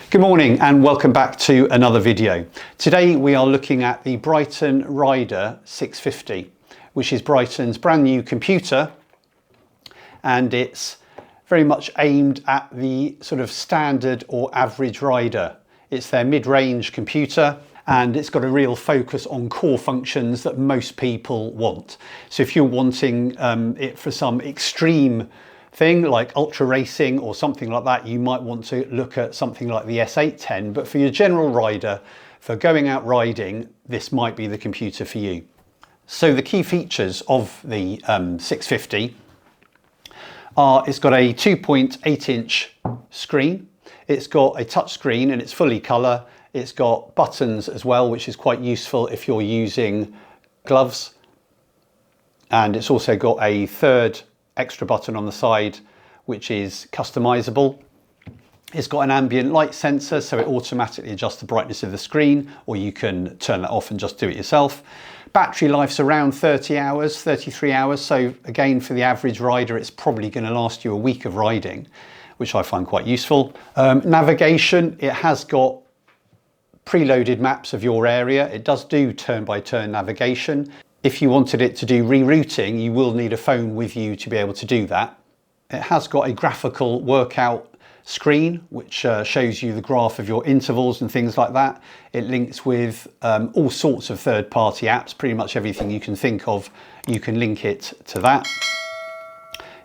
Good morning and welcome back to another video. Today we are looking at the Bryton Rider 650, which is Bryton's brand new computer, and it's very much aimed at the sort of standard or average rider. It's their mid-range computer and it's got a real focus on core functions that most people want. So if you're wanting it for some extreme thing like ultra racing or something like that, you might want to look at something like the S810, but for your general rider, for going out riding, this might be the computer for you. So the key features of the 650 are it's got a 2.8-inch screen, it's got a touch screen and it's fully colour, it's got buttons as well, which is quite useful if you're using gloves, and it's also got a third extra button on the side which is customizable. It's got an ambient light sensor, so it automatically adjusts the brightness of the screen, or you can turn that off and just do it yourself. Battery life's around 30 hours, 33 hours, so again for the average rider it's probably going to last you a week of riding, which I find quite useful. Navigation, it has got preloaded maps of your area. It does do turn-by-turn navigation. If you wanted it to do rerouting, you will need a phone with you to be able to do that. It has got a graphical workout screen, which shows you the graph of your intervals and things like that. It links with all sorts of third-party apps, pretty much everything you can think of, you can link it to that.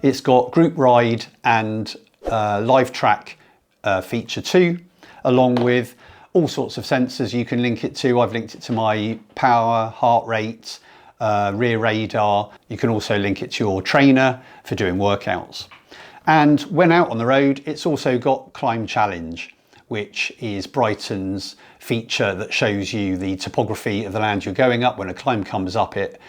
It's got group ride and live track feature too, along with all sorts of sensors you can link it to. I've linked it to my power, heart rate, rear radar. You can also link it to your trainer for doing workouts. And when out on the road, it's also got Climb Challenge, which is Bryton's feature that shows you the topography of the land you're going up when a climb comes up it,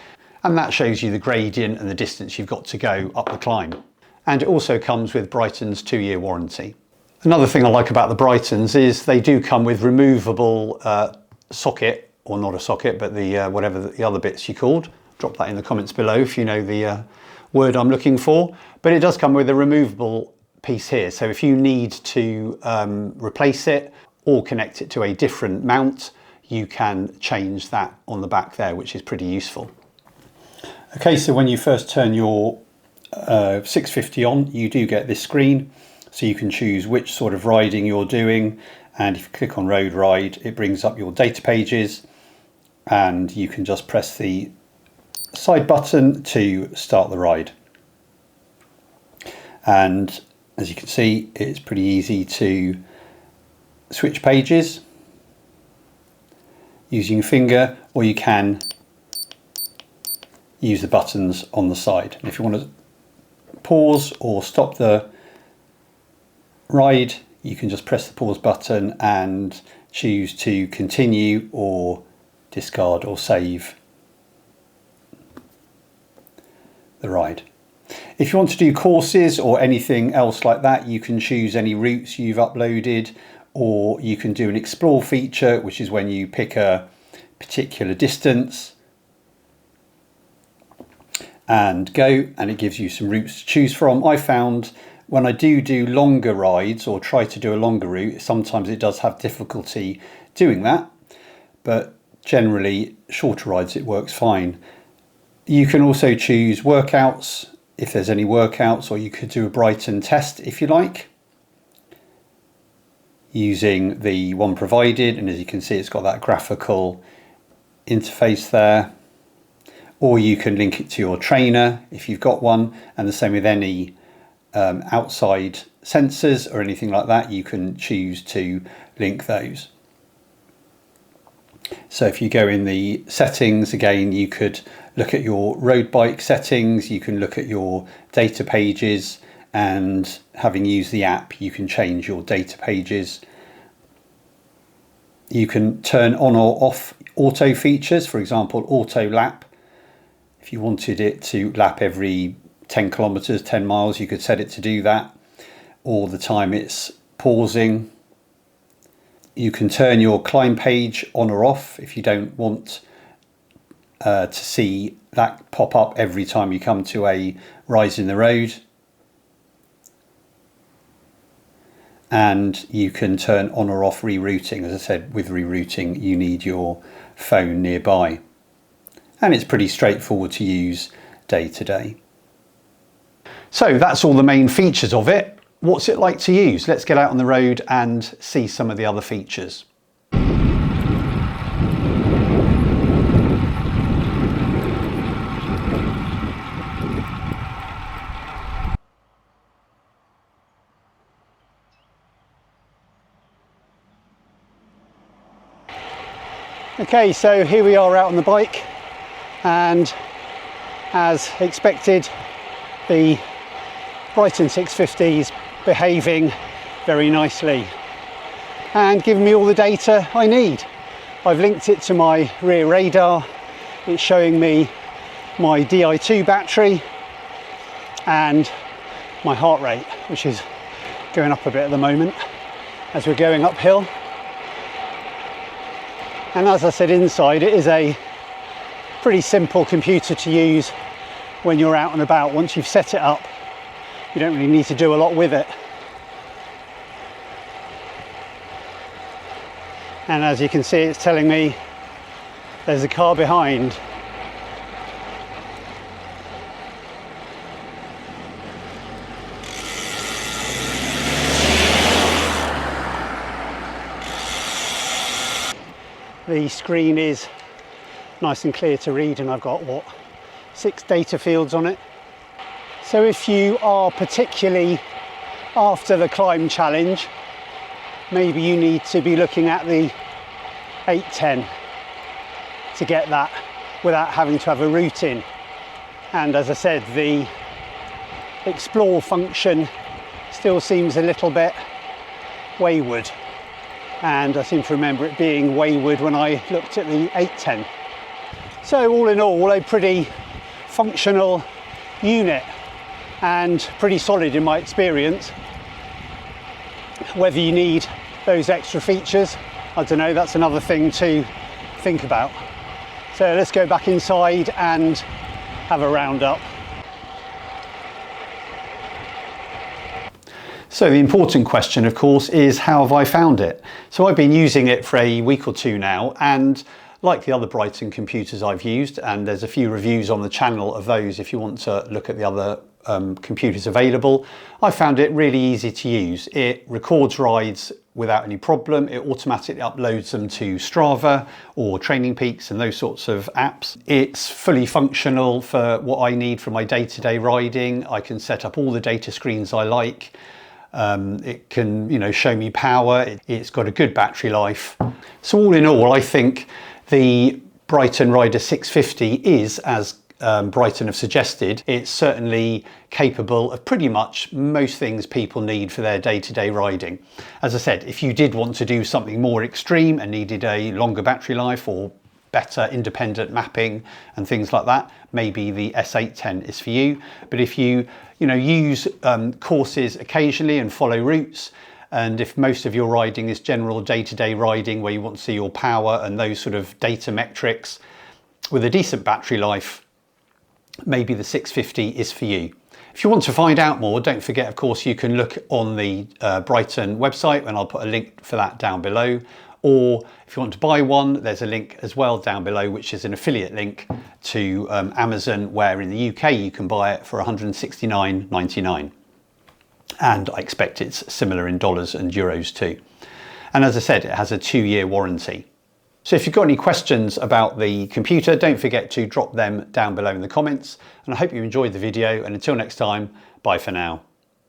and that shows you the gradient and the distance you've got to go up the climb. And it also comes with Bryton's 2-year warranty. Another thing I like about the Brytons is they do come with removable socket, or not a socket, but the whatever the other bits you called. Drop that in the comments below if you know the word I'm looking for. But it does come with a removable piece here. So if you need to replace it or connect it to a different mount, you can change that on the back there, which is pretty useful. Okay, so when you first turn your 650 on, you do get this screen. So you can choose which sort of riding you're doing. And if you click on Road Ride, it brings up your data pages, and you can just press the side button to start the ride. And as you can see, it's pretty easy to switch pages using your finger, or you can use the buttons on the side. And if you want to pause or stop the ride, you can just press the pause button and choose to continue or discard or save the ride. If you want to do courses or anything else like that, you can choose any routes you've uploaded, or you can do an explore feature, which is when you pick a particular distance and go, and it gives you some routes to choose from. I found when I do longer rides or try to do a longer route, sometimes it does have difficulty doing that, but generally shorter rides it works fine. You can also choose workouts if there's any workouts, or you could do a Bryton test if you like, using the one provided, and as you can see it's got that graphical interface there. Or you can link it to your trainer if you've got one, and the same with any outside sensors or anything like that, you can choose to link those. So if you go in the settings again, you could look at your road bike settings, you can look at your data pages, and having used the app you can change your data pages. You can turn on or off auto features, for example auto lap. If you wanted it to lap every 10 kilometers, 10 miles, you could set it to do that, or the time it's pausing. You can turn your climb page on or off if you don't want to see that pop up every time you come to a rise in the road. and you can turn on or off rerouting. As I said, with rerouting you need your phone nearby, and it's pretty straightforward to use day to day. So that's all the main features of it. What's it like to use? Let's get out on the road and see some of the other features. Okay, so here we are out on the bike, and as expected, the Bryton 650 is behaving very nicely and giving me all the data I need. I've linked it to my rear radar. It's showing me my Di2 battery and my heart rate, which is going up a bit at the moment as we're going uphill. And as I said, inside it is a pretty simple computer to use when you're out and about. Once you've set it up, you don't really need to do a lot with it. And as you can see, it's telling me there's a car behind. The screen is nice and clear to read, and I've got, what, 6 data fields on it. So if you are particularly after the climb challenge, maybe you need to be looking at the 810 to get that without having to have a route in. And as I said, the explore function still seems a little bit wayward, and I seem to remember it being wayward when I looked at the 810. So all in all, a pretty functional unit and pretty solid in my experience. Whether you need those extra features, I don't know, that's another thing to think about. So let's go back inside and have a roundup. So the important question, of course, is how have I found it? So I've been using it for a week or two now, and like the other Bryton computers I've used, and there's a few reviews on the channel of those if you want to look at the other computers available, I found it really easy to use. It records rides without any problem. It automatically uploads them to Strava or Training Peaks and those sorts of apps. It's fully functional for what I need for my day-to-day riding. I can set up all the data screens I like. It can, you know, show me power. It's got a good battery life. So all in all, I think the Bryton Rider 650 is, as Bryton have suggested, it's certainly capable of pretty much most things people need for their day-to-day riding. As I said, if you did want to do something more extreme and needed a longer battery life or better independent mapping and things like that, maybe the S810 is for you. But if you use courses occasionally and follow routes, and if most of your riding is general day-to-day riding where you want to see your power and those sort of data metrics with a decent battery life, maybe the 650 is for you. If you want to find out more, don't forget, of course, you can look on the Bryton website, and I'll put a link for that down below. Or if you want to buy one, there's a link as well down below, which is an affiliate link to Amazon, where in the UK you can buy it for $169.99. And I expect it's similar in dollars and euros too. And as I said, it has a 2-year warranty. So if you've got any questions about the computer, don't forget to drop them down below in the comments. And I hope you enjoyed the video, and until next time, bye for now.